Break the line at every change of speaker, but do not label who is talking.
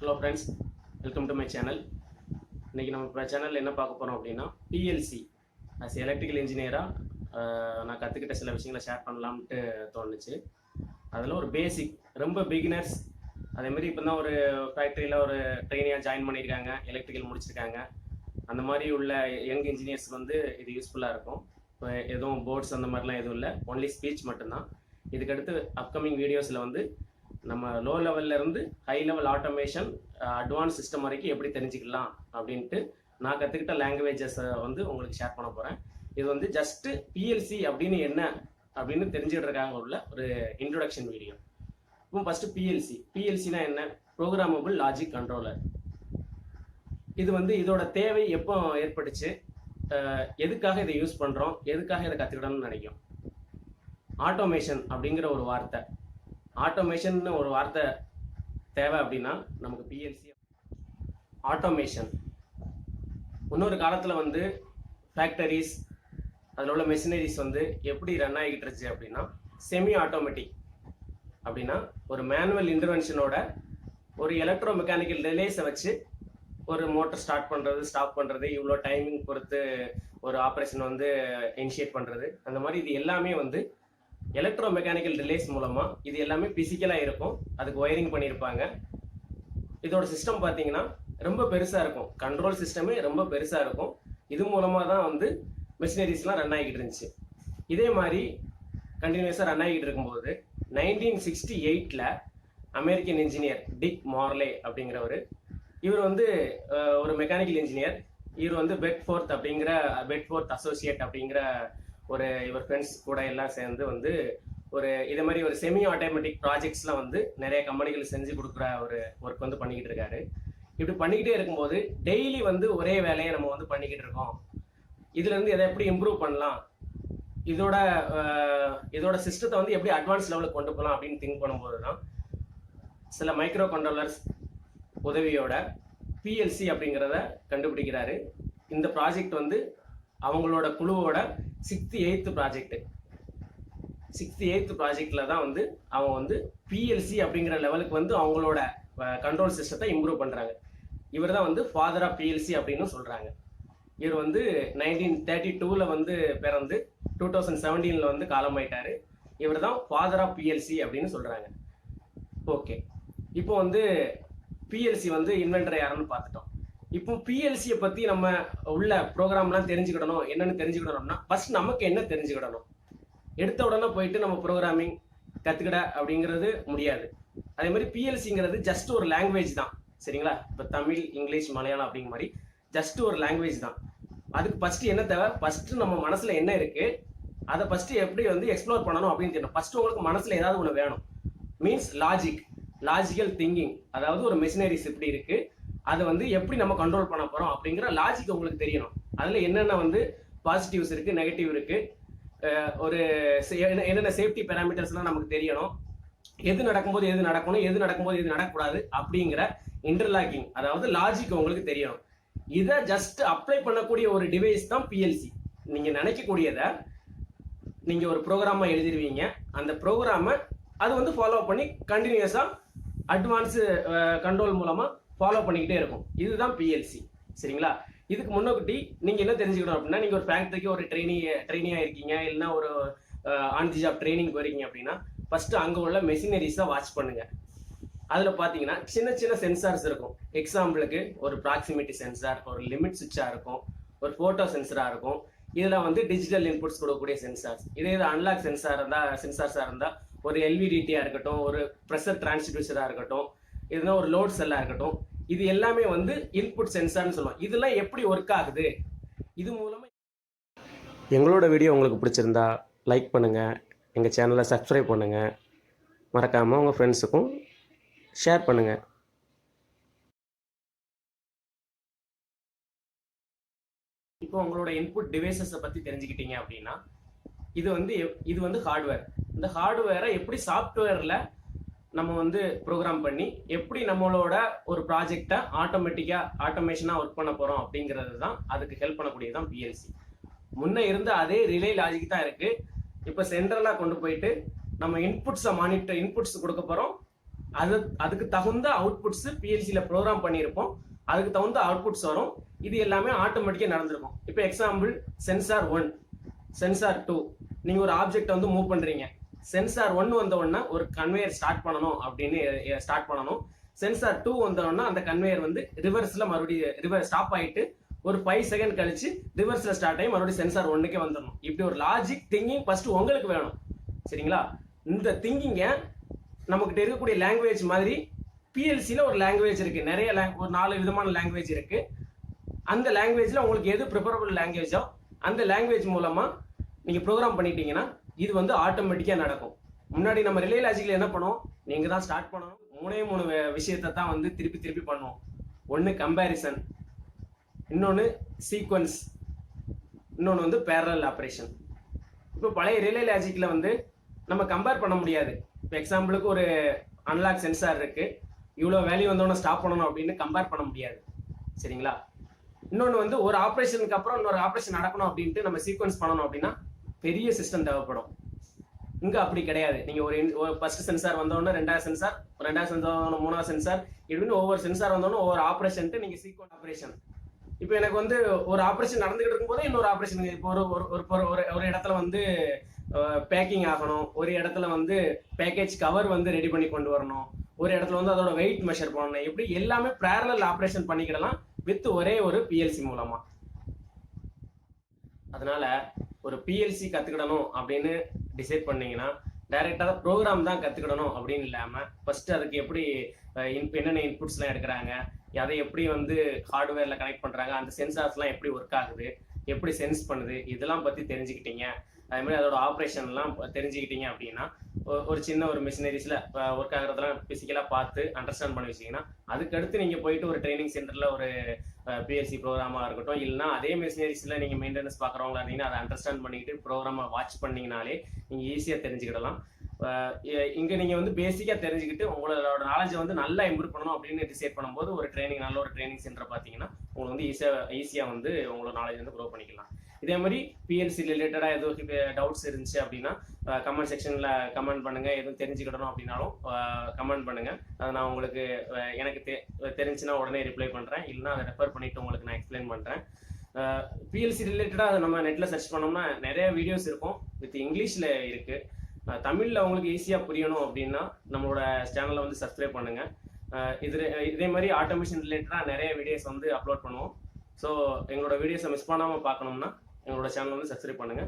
Hello friends, welcome to my channel. இன்றைக்கி நம்ம சேனலில் என்ன பார்க்க போகிறோம் அப்படின்னா, பிஎல்சி ஆஸ் எலக்ட்ரிக்கல் இன்ஜினியராக நான் கற்றுக்கிட்ட சில விஷயங்களை ஷேர் பண்ணலாம்ட்டு தோணுச்சு. அதில் ஒரு பேசிக், ரொம்ப பிகினர்ஸ், அதேமாதிரி இப்போ தான் ஒரு ஃபேக்ட்ரியில் ஒரு ட்ரெயினியாக ஜாயின் பண்ணியிருக்காங்க, எலக்ட்ரிக்கல் முடிச்சிருக்காங்க, அந்த மாதிரி உள்ள யங் இன்ஜினியர்ஸ்க்கு வந்து இது யூஸ்ஃபுல்லாக இருக்கும். இப்போ எதுவும் போர்ட்ஸ் அந்த மாதிரிலாம் எதுவும் இல்லை, ஒன்லி ஸ்பீச் மட்டும்தான். இதுக்கடுத்து அப்கமிங் வீடியோஸில் வந்து நம்ம லோ லெவல்லேருந்து high level automation, advance system வரைக்கும் எப்படி தெரிஞ்சுக்கலாம் அப்படின்ட்டு நான் கற்றுக்கிட்ட லாங்குவேஜஸை வந்து உங்களுக்கு ஷேர் பண்ண போகிறேன். இது வந்து ஜஸ்ட்டு பிஎல்சி அப்படின்னு என்ன அப்படின்னு தெரிஞ்சுக்கிறதுக்காக உள்ள ஒரு இன்ட்ரொடக்ஷன் வீடியோ. இப்போ ஃபஸ்ட்டு பிஎல்சினா என்ன? Programmable logic controller. இது வந்து இதோட தேவை எப்போ ஏற்பட்டுச்சு, எதுக்காக இதை யூஸ் பண்ணுறோம், எதுக்காக இதை கற்றுக்கிடணும்னு நினைக்கும். ஆட்டோமேஷன் அப்படிங்கிற ஒரு வார்த்தை, ஆட்டோமேஷன் ஒரு வார்த்தை தேவை அப்படின்னா நமக்கு பிஎல்சி. ஆட்டோமேஷன் இன்னொரு காலத்தில் வந்து ஃபேக்டரிஸ், அதில் உள்ள மெஷினரிஸ் வந்து எப்படி ரன் ஆகிக்கிட்டு இருந்துச்சு அப்படின்னா, செமி ஆட்டோமேட்டிக். அப்படின்னா ஒரு மேனுவல் இன்டர்வென்ஷனோட ஒரு எலக்ட்ரோ மெக்கானிக்கல் ரிலேஸை வச்சு ஒரு மோட்டர் ஸ்டார்ட் பண்ணுறது, ஸ்டாப் பண்ணுறது, இவ்வளோ டைமிங் பொறுத்து ஒரு ஆப்ரேஷன் வந்து இனிஷியேட் பண்ணுறது, அந்த மாதிரி இது எல்லாமே வந்து எலக்ட்ரோ மெக்கானிக்கல் ரிலேஸ் மூலமாக இது எல்லாமே பிசிக்கலாக இருக்கும். அதுக்கு ஒயரிங் பண்ணியிருப்பாங்க. இதோட சிஸ்டம் பார்த்தீங்கன்னா ரொம்ப பெருசாக இருக்கும், கண்ட்ரோல் சிஸ்டமே ரொம்ப பெருசாக இருக்கும். இது மூலமாக தான் வந்து மிஷினரிஸ்லாம் ரன் ஆகிக்கிட்டு இருந்துச்சு. இதே மாதிரி கண்டினியூஸாக ரன் ஆகிட்டு இருக்கும்போது 1968 அமெரிக்கன் இன்ஜினியர் டிக் மார்லே அப்படிங்கிறவர், இவர் வந்து ஒரு மெக்கானிக்கல் இன்ஜினியர். இவர் வந்து பெட்ஃபோர்த் அசோசியேட் அப்படிங்கிற ஒரு இவர் ஃப்ரெண்ட்ஸ் கூட எல்லாம் சேர்ந்து வந்து ஒரு இதே மாதிரி ஒரு செமி ஆட்டோமேட்டிக் ப்ராஜெக்ட்ஸ்லாம் வந்து நிறைய கம்பெனிகள் செஞ்சு கொடுக்குற ஒரு ஒர்க் வந்து பண்ணிக்கிட்டு இருக்காரு. இப்படி பண்ணிக்கிட்டே இருக்கும்போது டெய்லி வந்து ஒரே வேலையை நம்ம வந்து பண்ணிக்கிட்டு இருக்கோம். இதுலேருந்து எதை எப்படி இம்ப்ரூவ் பண்ணலாம், இதோட சிஸ்டத்தை வந்து எப்படி அட்வான்ஸ் லெவலுக்கு கொண்டு போகலாம் அப்படின்னு திங்க் பண்ணும்போது தான் சில மைக்ரோ கண்ட்ரோலர்ஸ் உதவியோட பிஎல்சி அப்படிங்கிறத கண்டுபிடிக்கிறாரு. இந்த ப்ராஜெக்ட் வந்து அவங்களோட குழுவோட 6th 8th ப்ராஜெக்டில் தான் வந்து அவங்க வந்து பிஎல்சி அப்படிங்கிற லெவலுக்கு வந்து அவங்களோட கண்ட்ரோல் சிஸ்டத்தை இம்ப்ரூவ் பண்ணுறாங்க. இவர் தான் வந்து ஃபாதர் ஆஃப் பிஎல்சி அப்படின்னு சொல்கிறாங்க. இவர் வந்து 1932 வந்து பிறந்து 2017 வந்து காலமாயிட்டார். இவர் தான் ஃபாதர் ஆஃப் பிஎல்சி அப்படின்னு சொல்கிறாங்க. ஓகே, இப்போ வந்து பிஎல்சி வந்து இன்வென்டர் யாருன்னு பார்த்துட்டோம். இப்போ பிஎல்சியை பற்றி நம்ம உள்ள ப்ரோக்ராம்லாம் தெரிஞ்சுக்கிடணும். என்னென்னு தெரிஞ்சுக்கிடணும்னா ஃபர்ஸ்ட் நமக்கு என்ன தெரிஞ்சுக்கிடணும். எடுத்த உடனே போயிட்டு நம்ம ப்ரோக்ராமிங் கற்றுக்கிட அப்படிங்கிறது முடியாது. அதே மாதிரி பிஎல்சிங்கிறது ஜஸ்ட் ஒரு லாங்குவேஜ் தான், சரிங்களா? இப்போ தமிழ், இங்கிலீஷ், மலையாளம் அப்படிங்கிற மாதிரி ஜஸ்ட் ஒரு லாங்குவேஜ் தான். அதுக்கு ஃபஸ்ட்டு என்ன தேவை, ஃபஸ்ட்டு நம்ம மனசில் என்ன இருக்குது அதை ஃபஸ்ட்டு எப்படி வந்து எக்ஸ்ப்ளோர் பண்ணணும் அப்படின்னு தெரியணும். ஃபஸ்ட்டு உங்களுக்கு மனசில் ஏதாவது ஒன்று வேணும். Means logical thinking. அதாவது ஒரு மெஷினரிஸ் எப்படி இருக்குது, அதை வந்து எப்படி நம்ம கண்ட்ரோல் பண்ண போகிறோம் அப்படிங்கிற லாஜிக் உங்களுக்கு தெரியணும். அதில் என்னென்ன வந்து பாசிட்டிவ்ஸ் இருக்குது, நெகட்டிவ் இருக்குது, ஒரு என்னென்ன சேஃப்டி பேராமீட்டர்ஸ்லாம் நமக்கு தெரியணும். எது நடக்கும்போது எது நடக்கணும், எது நடக்கும்போது எது நடக்கக்கூடாது அப்படிங்கிற இன்டர்லாக்கிங், அதாவது லாஜிக் உங்களுக்கு தெரியணும். இதை ஜஸ்ட் அப்ளை பண்ணக்கூடிய ஒரு டிவைஸ் தான் பிஎல்சி. நீங்கள் நினைக்கக்கூடியதை நீங்கள் ஒரு ப்ரோக்ராமாக எழுதிடுவீங்க. அந்த ப்ரோக்ராமை அது வந்து ஃபாலோ பண்ணி கண்டினியூஸாக அட்வான்ஸு கண்ட்ரோல் மூலமாக ஃபாலோ பண்ணிக்கிட்டே இருக்கும். இதுதான் பிஎல்சி, சரிங்களா? இதுக்கு முன்னோக்கிட்டி நீங்கள் என்ன தெரிஞ்சுக்கணும் அப்படின்னா, நீங்கள் ஒரு ஃபேக்ட்ரிக்கு ஒரு ட்ரெயினியாக இருக்கீங்க, இல்லைன்னா ஒரு ஆன் தி ஜாப் ட்ரைனிங் போகிறீங்க அப்படின்னா ஃபஸ்ட்டு அங்கே உள்ள மெஷினரிஸை வாட்ச் பண்ணுங்கள். அதில் பார்த்தீங்கன்னா சின்ன சின்ன சென்சார்ஸ் இருக்கும். எக்ஸாம்பிளுக்கு ஒரு ப்ராக்சிமிட்டி சென்சார், ஒரு லிமிட் சுவிட்சாக இருக்கும், ஒரு ஃபோட்டோ சென்சராக இருக்கும். இதில் வந்து டிஜிட்டல் இன்புட்ஸ் கொடுக்கக்கூடிய சென்சார்ஸ். இதே இது அன்லாக் சென்சார்ஸாக இருந்தால் ஒரு எல்விடிடியாக இருக்கட்டும், ஒரு ப்ரெஷர் டிரான்ஸ்டியூசராக இருக்கட்டும், இதுனா ஒரு லோட் செல்லாக இருக்கட்டும், இது எல்லாமே வந்து இன்புட் சென்சார்னு சொல்லுவோம். இதெல்லாம் எப்படி ஒர்க் ஆகுது, இது மூலமாக. எங்களோட வீடியோ உங்களுக்கு பிடிச்சிருந்தா லைக் பண்ணுங்கள், எங்கள் சேனலை சப்ஸ்கிரைப் பண்ணுங்கள், மறக்காமல் உங்கள் ஃப்ரெண்ட்ஸுக்கும் ஷேர் பண்ணுங்கள். இப்போ உங்களோட இன்புட் டிவைசஸை பற்றி தெரிஞ்சுக்கிட்டீங்க அப்படின்னா, இது வந்து ஹார்ட்வேர். இந்த ஹார்ட்வேரை எப்படி சாஃப்ட்வேரில் நம்ம வந்து ப்ரோக்ராம் பண்ணி எப்படி நம்மளோட ஒரு ப்ராஜெக்டை ஆட்டோமேஷனாக ஒர்க் பண்ண போகிறோம் அப்படிங்கிறது தான், அதுக்கு ஹெல்ப் பண்ணக்கூடியது தான் பிஎல்சி. முன்னே இருந்த அதே ரிலே லாஜிக் தான் இருக்குது. இப்போ சென்ட்ரலாக கொண்டு போயிட்டு நம்ம இன்புட்ஸ் கொடுக்க போகிறோம், அதுக்கு தகுந்த அவுட்புட்ஸ் பிஎல்சியில் ப்ரோக்ராம் பண்ணியிருப்போம். அதுக்கு தகுந்த அவுட்புட்ஸ் வரும். இது எல்லாமே ஆட்டோமேட்டிக்காக நடந்திருக்கும். இப்போ எக்ஸாம்பிள் சென்சார் 1, சென்சார் 2, நீங்கள் ஒரு ஆப்ஜெக்டை வந்து மூவ் பண்ணுறீங்க. சென்சார் 1 வந்த உடனே ஒரு கன்வேயர் ஸ்டார்ட் பண்ணணும் அப்படின்னு ஸ்டார்ட் பண்ணணும். சென்சார் 2 வந்த உடனே அந்த கன்வேயர் வந்து ரிவர்ஸில் மறுபடியும் ஸ்டாப் ஆகிட்டு ஒரு 5 செகண்ட் கழிச்சு ரிவர்ஸில் ஸ்டார்ட் ஆகி மறுபடியும் சென்சார் 1க்கே வந்துடணும். இப்படி ஒரு லாஜிக் திங்கிங் ஃபர்ஸ்ட் உங்களுக்கு வேணும். சரிங்களா? இந்த திங்கிங்கை நமக்கிட்ட இருக்கக்கூடிய லாங்குவேஜ் மாதிரி பிஎல்சியில் ஒரு லாங்குவேஜ் இருக்குது. நிறைய ஒரு 4 விதமான லாங்குவேஜ் இருக்குது. அந்த லாங்குவேஜில் உங்களுக்கு எது ப்ரிஃபரபிள் லாங்குவேஜோ அந்த லாங்குவேஜ் மூலமாக நீங்கள் ப்ரோக்ராம் பண்ணிட்டீங்கன்னா இது வந்து ஆட்டோமேட்டிக்காக நடக்கும். முன்னாடி நம்ம ரிலே லாஜிக்கில் என்ன பண்ணுவோம், நீங்கள் தான் ஸ்டார்ட் பண்ணணும். 3 விஷயத்தை தான் வந்து திருப்பி பண்ணுவோம். ஒன்று கம்பேரிசன், இன்னொன்று சீக்வன்ஸ், இன்னொன்று வந்து பேரலல் ஆப்ரேஷன். இப்போ பழைய ரிலே லாஜிக்கில் வந்து நம்ம கம்பேர் பண்ண முடியாது. இப்போ எக்ஸாம்பிளுக்கு ஒரு அன்லாக் சென்சார் இருக்குது, இவ்வளோ வேல்யூ வந்தோடனே ஸ்டாப் பண்ணணும் அப்படின்னு கம்பேர் பண்ண முடியாது. சரிங்களா? இன்னொன்று வந்து ஒரு ஆப்ரேஷனுக்கு அப்புறம் இன்னொரு ஆப்ரேஷன் நடக்கணும் அப்படின்ட்டு நம்ம சீக்வன்ஸ் பண்ணணும் அப்படின்னா பெரிய சிஸ்டம் தேவைப்படும். இங்கே அப்படி கிடையாது. நீங்கள் ஒரு ஃபர்ஸ்ட் சென்சார் வந்தோடனே 2வது சென்சார், 2வது சென்சார் வந்தோடனே 3வது சென்சார், இப்படின்னு ஒவ்வொரு சென்சார் வந்தோடனே ஒவ்வொரு ஆப்ரேஷன்ட்டு நீங்கள் சீக்வன்ஸ் ஆப்ரேஷன். இப்போ எனக்கு வந்து ஒரு ஆப்ரேஷன் நடந்துகிட்டு இருக்கும்போது இன்னொரு ஆப்ரேஷன், இப்போ ஒரு இடத்துல வந்து பேக்கிங் ஆகணும், ஒரு இடத்துல வந்து பேக்கேஜ் கவர் வந்து ரெடி பண்ணி கொண்டு வரணும், ஒரு இடத்துல வந்து அதோட வெயிட் மெஷர் பண்ணணும். இப்படி எல்லாமே பேரலல் ஆப்ரேஷன் பண்ணிக்கிடலாம் வித் ஒரே ஒரு பிஎல்சி மூலமா. அதனால ஒரு பிஎல்சி கத்துக்கிடணும் அப்படின்னு டிசைட் பண்ணீங்கன்னா டைரக்டாக ப்ரோக்ராம் தான் கற்றுக்கிடணும் அப்படின்னு இல்லாமல் ஃபர்ஸ்ட் அதுக்கு எப்படி என்னென்ன இன்புட்ஸ்லாம் எடுக்கிறாங்க, அதை எப்படி வந்து ஹார்ட்வேரில் கனெக்ட் பண்ணுறாங்க, அந்த சென்சார்ஸ்லாம் எப்படி ஒர்க் ஆகுது, எப்படி சென்ஸ் பண்ணுது, இதெல்லாம் பற்றி தெரிஞ்சுக்கிட்டீங்க. அதே மாதிரி அதோட ஆப்ரேஷன்லாம் தெரிஞ்சுக்கிட்டீங்க அப்படின்னா ஒரு சின்ன ஒரு மிஷினரிஸில் ஒர்க் ஆகிறதெல்லாம் ஃபிசிக்கலாக பார்த்து அண்டர்ஸ்டாண்ட் பண்ணி வச்சிங்கன்னா அதுக்கடுத்து நீங்கள் போயிட்டு ஒரு ட்ரைனிங் சென்டரில் ஒரு பிஎல்சி ப்ரோக்ராமாக இருக்கட்டும், இல்லைனா அதே மிஷினரிஸில் நீங்கள் மெயின்டெனன்ஸ் பார்க்குறவங்களா இருந்தீங்கன்னா அதை அண்டர்ஸ்டாண்ட் பண்ணிக்கிட்டு ப்ரோக்ராமை வாட்ச் பண்ணிங்கனாலே நீங்கள் ஈஸியாக தெரிஞ்சுக்கிடலாம். இங்கே நீங்கள் வந்து பேசிக்காக தெரிஞ்சுக்கிட்டு உங்களோட நாலேஜை வந்து நல்லா இம்ப்ரூவ் பண்ணணும் அப்படின்னு டிசைட் பண்ணும்போது ஒரு நல்ல ஒரு ட்ரைனிங் சென்டர் பார்த்தீங்கன்னா உங்களுக்கு வந்து ஈஸியாக வந்து உங்களோட நாலேஜ் வந்து க்ரோ பண்ணிக்கலாம். இதே மாதிரி பிஎல்சி ரிலேட்டடாக எதுவும் டவுட்ஸ் இருந்துச்சு அப்படின்னா கமெண்ட் செக்ஷனில் கமெண்ட் பண்ணுங்கள். எதுவும் தெரிஞ்சுக்கிடணும் அப்படின்னாலும் கமெண்ட் பண்ணுங்கள். அதை நான் உங்களுக்கு எனக்கு தெரிஞ்சுன்னா உடனே ரிப்ளை பண்ணுறேன், இல்லைனா அதை ரெஃபர் பண்ணிவிட்டு உங்களுக்கு நான் எக்ஸ்பிளைன் பண்ணுறேன். பிஎல்சி ரிலேட்டடாக நம்ம நெட்டில் சர்ச் பண்ணோம்னா நிறைய வீடியோஸ் இருக்கும், வித் இங்கிலீஷில் இருக்குது. தமிழில் உங்களுக்கு ஈஸியாக புரியணும் அப்படின்னா நம்மளோட சேனலை வந்து சப்ஸ்கிரைப் பண்ணுங்கள். இதே மாதிரி ஆட்டோமேஷன் ரிலேட்டடாக நிறைய வீடியோஸ் வந்து அப்லோட் பண்ணுவோம். ஸோ எங்களோட வீடியோஸை மிஸ் பண்ணாமல் பார்க்கணும்னா எங்களோட சேனல் வந்து சப்ஸ்கிரைப் பண்ணுங்கள்.